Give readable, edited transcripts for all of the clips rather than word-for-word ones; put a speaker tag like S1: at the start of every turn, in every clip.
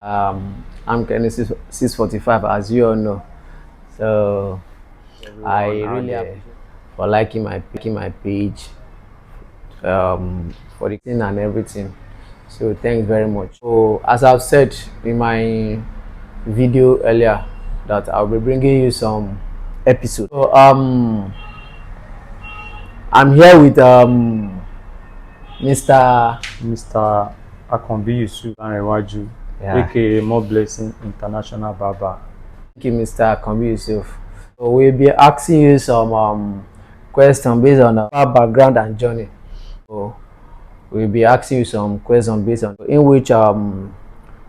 S1: I'm Kenny 645, as you all know. So I
S2: Everyone out
S1: really
S2: there.
S1: appreciate for liking my page, for the thing and everything. So thanks very much. So as I've said in my video earlier, that I'll be bringing you some episodes. So I'm here with Mr.
S2: Mr. Akonbi Yusuf Anrewaju,
S1: Yeah.
S2: aka More Blessing International Barber.
S1: Thank you, Mr. Kambi Yusuf. So we'll be asking you some questions based on our background and journey. So we'll be asking you some questions based on in which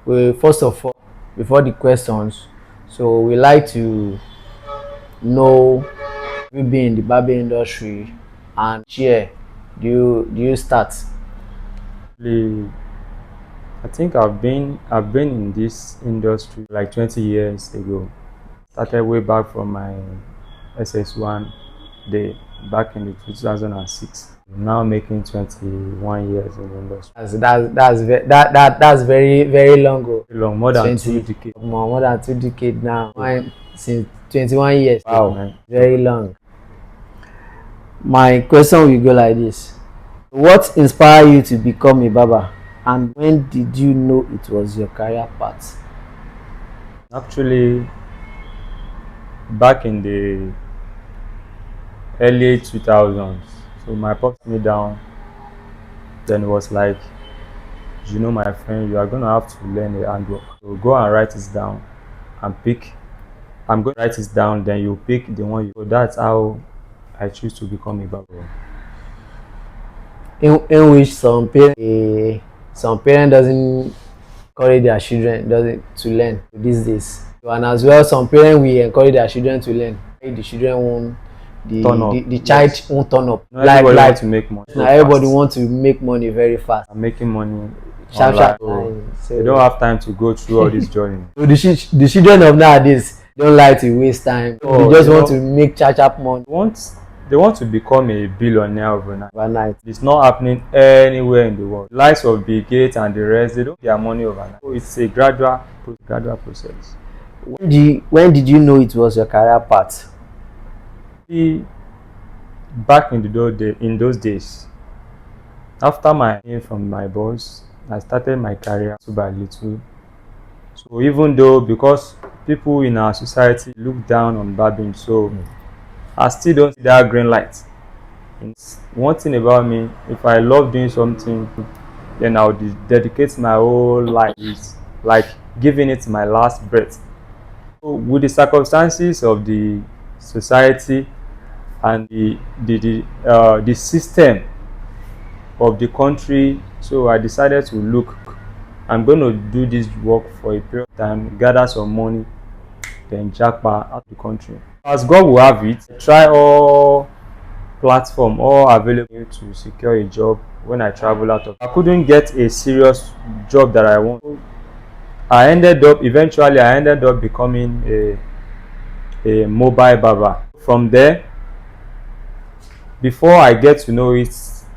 S1: we first of all, before the questions, so we like to know you be in the barber industry and share. Do you start?
S2: Really, I think I've been in this industry like 20 years ago. Started way back from my SS1 day back in the 2006. Now making 21 years in the industry.
S1: That's very long ago.
S2: Long, more than 2
S1: 20
S2: decades.
S1: more than 2 decades now. Mine since 21 years. Wow,
S2: Man.
S1: very long. My question will go like this: what inspired you to become a barber, and when did you know it was your career path?
S2: Actually, back in the early 2000s, so my pops me down. Then it was like, my friend, you are gonna have to learn a handwork. So go and write it down and pick. I'm going to write it down. Then you pick the one you. So that's how I choose to become a barber.
S1: In which some parents doesn't encourage their children doesn't to learn these days. And as well, some parents will encourage their children to learn. The children won't,
S2: Turn up.
S1: the child won't turn up.
S2: Not everybody wants to make money.
S1: Now everybody wants to make money very fast.
S2: I'm making money
S1: Sharp,
S2: online.
S1: So
S2: They don't have time to go through all this journey.
S1: So the children of nowadays don't like to waste time. They just want to make chap money.
S2: They want to become a billionaire
S1: Overnight.
S2: It's not happening anywhere in the world. Likes of Bill Gates and the rest, they don't get their money overnight. So it's a gradual process.
S1: When did you know it was your career path?
S2: Back in those days, after from my boss, I started my career little by little. So even though, because people in our society look down on barbing, so I still don't see that green light. And one thing about me, if I love doing something, then I'll dedicate my whole life, like giving it my last breath. So with the circumstances of the society and the system of the country, so I decided to look, I'm going to do this work for a period of time, gather some money, then jackpot out of the country. As God will have it, try all platform all available to secure a job when I travel out of. I couldn't get a serious job that I want. Eventually I ended up becoming a mobile barber. From there, before I get to know it,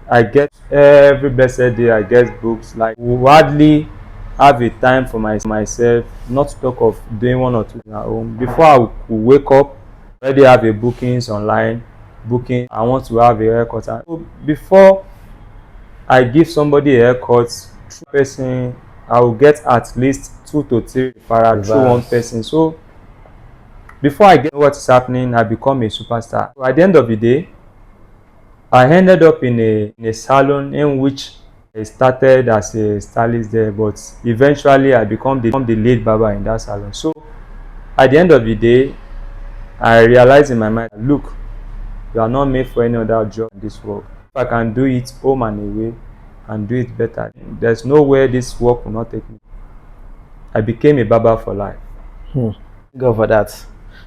S2: I get every blessed day I get books. Like, we hardly have a time for myself, not to talk of doing one or two at home. Before I would wake up, already have a bookings online, booking, I want to have a haircut. So before I give somebody a haircut, through person, I will get at least 2 to 3 referrals through one person. So before I get what is happening, I become a superstar. So at the end of the day, I ended up in a salon in which I started as a stylist there, but eventually I become the lead barber in that salon. So at the end of the day, I realized in my mind, look, you are not made for any other job in this world. If I can do it home and away and do it better, there's nowhere this work will not take me. I became a barber for life.
S1: Go for that.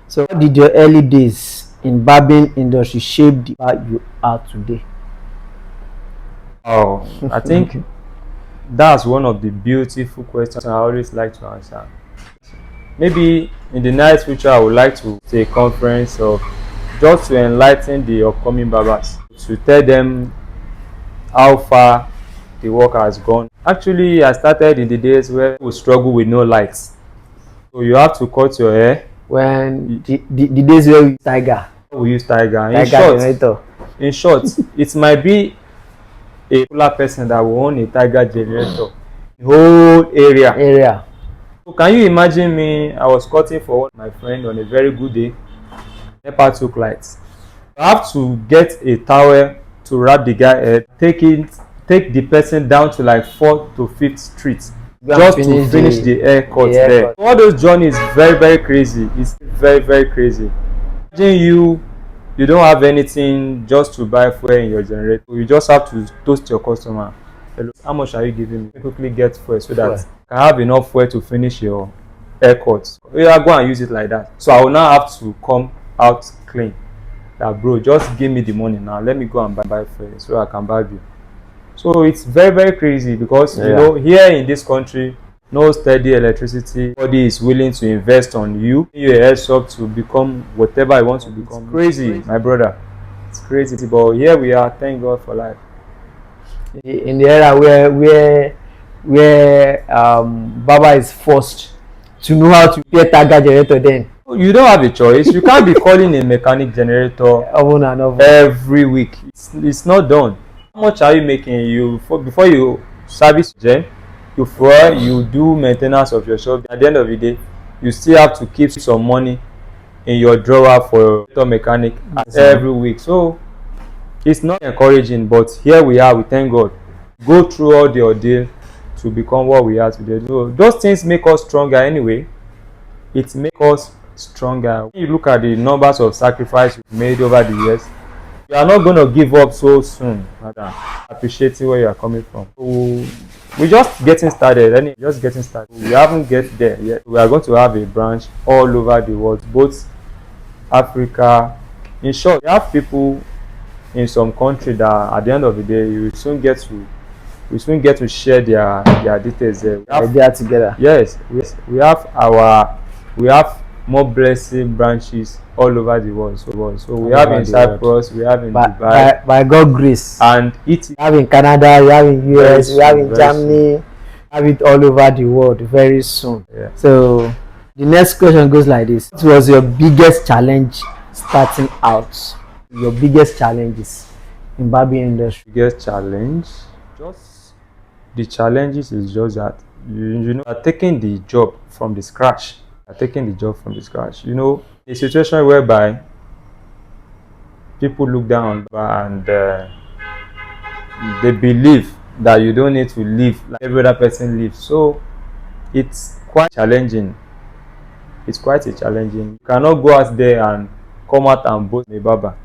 S1: So how did your early days in barbering industry shape the barber you are today?
S2: Oh, I think that's one of the beautiful questions I always like to answer. Maybe in the near future, I would like to say a conference of just to enlighten the upcoming barbers, to tell them how far the work has gone. Actually, I started in the days where we struggle with no lights. So you have to cut your hair.
S1: When the days where we use tiger.
S2: We use tiger.
S1: Generator.
S2: In short, it might be a particular person that will own a tiger generator. The whole area. So can you imagine me? I was cutting for one of my friend on a very good day. NEPA took lights. I have to get a towel to wrap the guy head, take the person down to like 4th to 5th street just to finish the haircut there. All those journeys very, very crazy. It's very, very crazy. Imagine you don't have anything just to buy fuel in your generator. You just have to toast your customer. Hello, how much are you giving me? Quickly get fuel so that I have enough fuel to finish your haircut. Yeah, go and use it like that. So I will now have to come out clean. That bro, just give me the money now. Let me go and buy fuel so I can barb you. So it's very, very crazy because you know, here in this country, no steady electricity. Nobody is willing to invest on you. You a heads up to become whatever you want to become. It's crazy, my brother. It's crazy, but here we are. Thank God for life.
S1: In the era where Baba is forced to know how to repair tiger generator, then
S2: you don't have a choice. You can't be calling a mechanic generator every week. It's not done. How much are you making? Before you service gen, you fuel, you do maintenance of your shop. At the end of the day, you still have to keep some money in your drawer for your mechanic every week. So it's not encouraging, but here we are. We thank God. Go through all the ordeal to become what we are today. So those things make us stronger anyway. It makes us stronger. When you look at the numbers of sacrifices we've made over the years, you are not going to give up so soon. Appreciating where you are coming from. So we're just getting started. We haven't get there yet. We are going to have a branch all over the world, both Africa. In short, we have people in some country that at the end of the day, we soon get to share their details there.
S1: They are together.
S2: Yes, we have more blessed branches all over the world. So we have in Cyprus, we have in Dubai.
S1: By God's grace.
S2: And we
S1: have in Canada, we have in US, we have in Germany, we have it all over the world very soon.
S2: Yeah.
S1: So the next question goes like this. What was your biggest challenge starting out? Your biggest challenges in barbing industry?
S2: Biggest challenge? Just the challenges is just that you know, are taking the job from the scratch. You know, a situation whereby people look down and they believe that you don't need to live like every other person lives. So it's quite challenging. It's quite challenging. You cannot go out there and come out and boast a barber.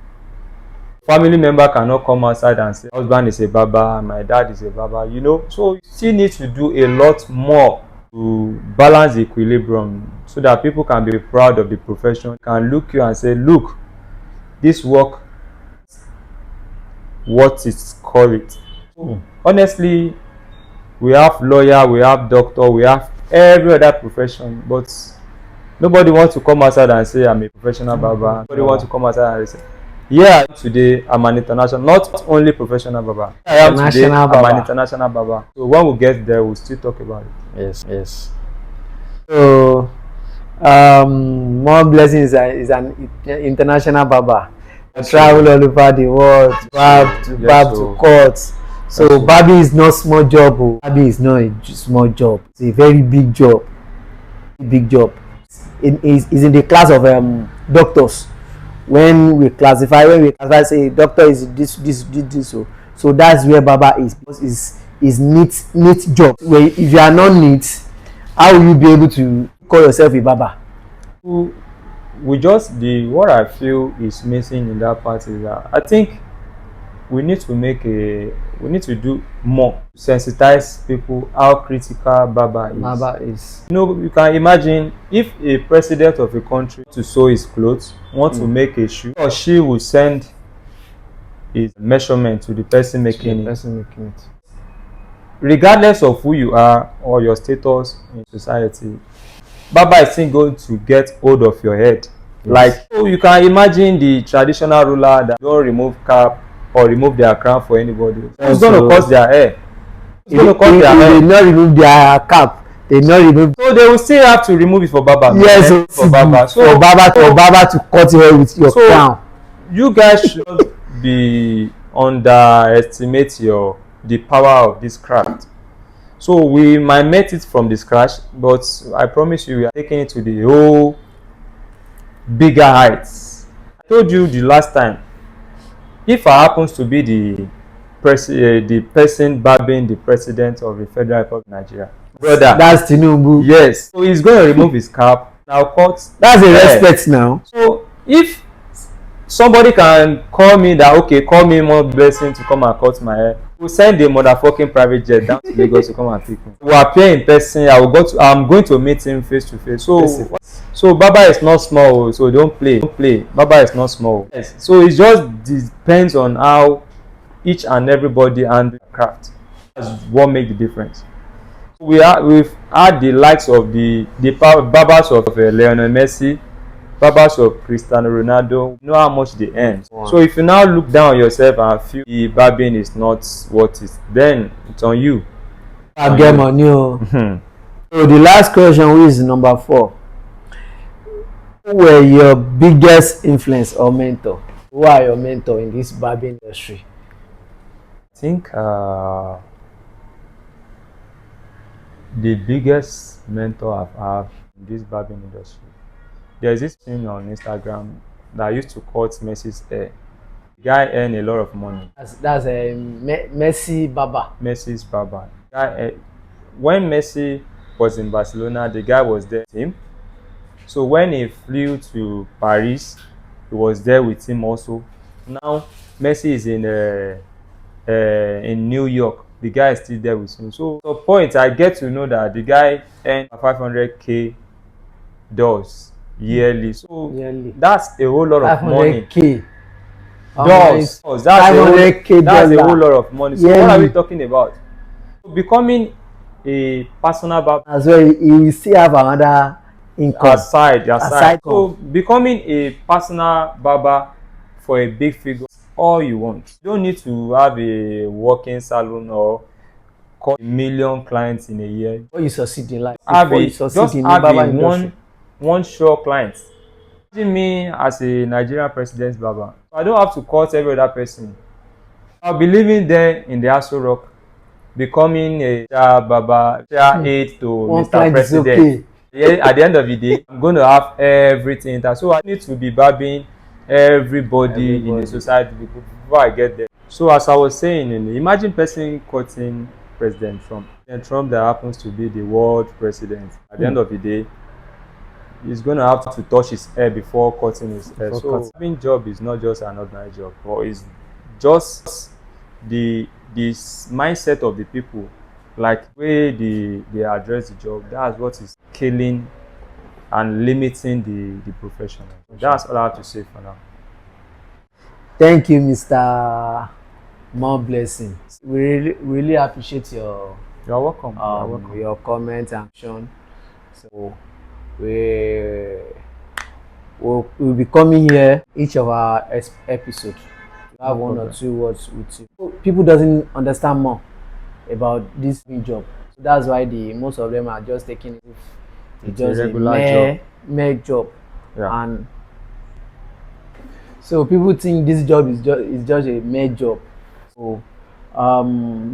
S2: Family member cannot come outside and say, husband is a barber, my dad is a barber, you know. So you still need to do a lot more to balance the equilibrium so that people can be proud of the profession, can look you and say, look, this work, what it's called. Honestly, we have lawyer, we have doctor, we have every other profession, but nobody wants to come outside and say I'm a professional barber. Nobody wants to come outside and say, yeah, today I'm an international, not only professional barber. I'm an international barber. So when we get there, we'll still talk about it.
S1: Yes. So, more blessings is an international barber. Travel all over the world, barb to courts. So barbing is not small job. Barbing is not a small job. It's a very big job. It is in the class of doctors. When we classify, say doctor is this. So that's where barber is. Because is neat job. Where if you are not neat, how will you be able to call yourself a barber?
S2: What I feel is missing in that part is that I think we need to do more to sensitize people how critical barber is. You know, you can imagine if a president of a country to sew his clothes, want to make a shoe, or she will send his measurement to the person making it. Regardless of who you are or your status in society, barber is still going to get hold of your head. Like, so you can imagine the traditional ruler that don't remove cap or remove their crown for anybody. Who's going to cut their hair? It's going to cut their
S1: They
S2: hair.
S1: not remove their cap. They not remove.
S2: So they will still have to remove it for barber.
S1: Yes,
S2: For barber.
S1: for barber to cut hair with your crown.
S2: You guys should not be underestimate the power of this craft. So we might met it from the scratch, but I promise you, we are taking it to the whole bigger heights. I told you the last time, if I happens to be the person barbing the president of the Federal Republic of Nigeria, brother,
S1: that's Tinubu.
S2: Yes, so he's going to remove his cap. Now cut.
S1: That's a respect now.
S2: So if somebody can call me that, okay, call me more blessing to come and cut my hair, we'll send a motherfucking private jet down to Lagos to come and pick me. We'll appear in person. I'm going to meet him face to face. So Baba is not small, so don't play. Baba is not small. Yes. So it just depends on how each and everybody handle the craft. That's what makes the difference. We've had the likes of the barbers of Lionel Messi, barbers of Cristiano Ronaldo. You know how much they earn. Wow. So if you now look down on yourself and feel the barbing is not what is, then it's on you.
S1: I get money. So the last question, which is number 4. Who were your biggest influence or mentor? Who are your mentor in this barbing industry?
S2: I think the biggest mentor I've had in this barbing industry, there's this thing on Instagram that I used to cut Messi's hair. The guy earned a lot of money.
S1: That's a Messi barber.
S2: Messi's barber. When Messi was in Barcelona, the guy was there with him. So when he flew to Paris, he was there with him also. Now Messi is in New York. The guy is still there with him. So at the point, I get to know that the guy earned $500K yearly. So that's a whole lot of money. That's a whole lot of money. So what are we talking about? Becoming a personal barber.
S1: As well, you will still have another income
S2: aside. So becoming a personal barber for a big figure, all you want. You don't need to have a working salon or call 1 million clients in a year.
S1: Before you succeed in life,
S2: just have one sure client. Imagine me as a Nigerian president's barber. I don't have to cut every other person. I'll be living there in the Aso Rock, becoming a barber, aide to Mr. President. At the end of the day, I'm going to have everything. So I need to be barbing everybody in the society before I get there. So as I was saying, imagine person cutting President Trump. And Trump that happens to be the world president. At the end of the day, he's going to have to touch his hair before cutting his hair. So having job is not just an ordinary job, but it's just this mindset of the people, like the way they address the job. That's what is killing and limiting the profession. That's all I have to say for now.
S1: Thank you, Mr. More Blessing. We really appreciate your.
S2: You're welcome. You're welcome.
S1: Your comment and action. So we'll be coming here each of our episodes. We have one or two words with you. People doesn't understand more about this big job. So that's why most of them are just taking it. It's just a regular job. Yeah. And so people think this job is just a mere job. So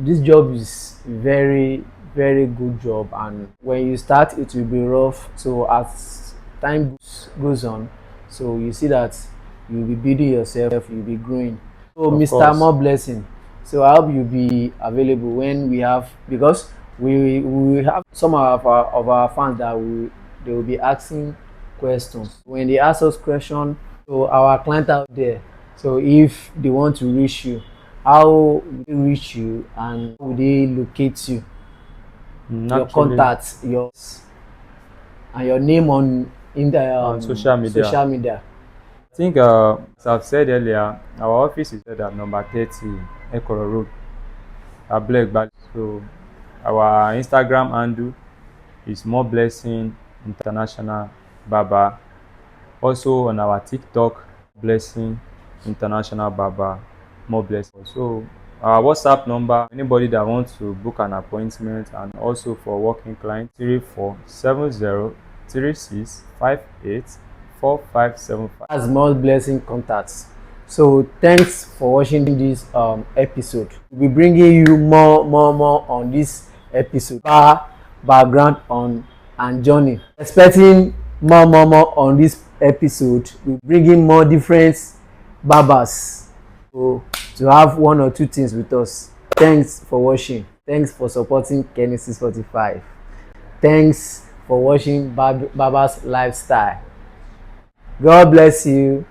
S1: this job is very, very good job, and when you start it will be rough. So as time goes on, so you see that you'll be building yourself, you'll be growing. So Mr. More Blessing, so I hope you'll be available when we have, because we have some of our fans that they will be asking questions. When they ask us questions, so our client out there, so if they want to reach you, how will they reach you and how will they locate you? Your contacts, and your name on
S2: social media. I think as I've said earlier, our office is at number 30 Ekoro Road, Black. So our Instagram handle is More Blessing International Barber. Also on our TikTok, Blessing International Barber, More Blessing. So Our WhatsApp number, anybody that wants to book an appointment, and also for working client, 347036584575.
S1: As more blessing contacts. So thanks for watching this episode. We'll be bringing you more on this episode. Background on and journey. Expecting more on this episode. We'll bring in more different barbers. So to have one or two things with us. Thanks for watching. Thanks for supporting Kenny 645. Thanks for watching Barbers Lifestyle. God bless you.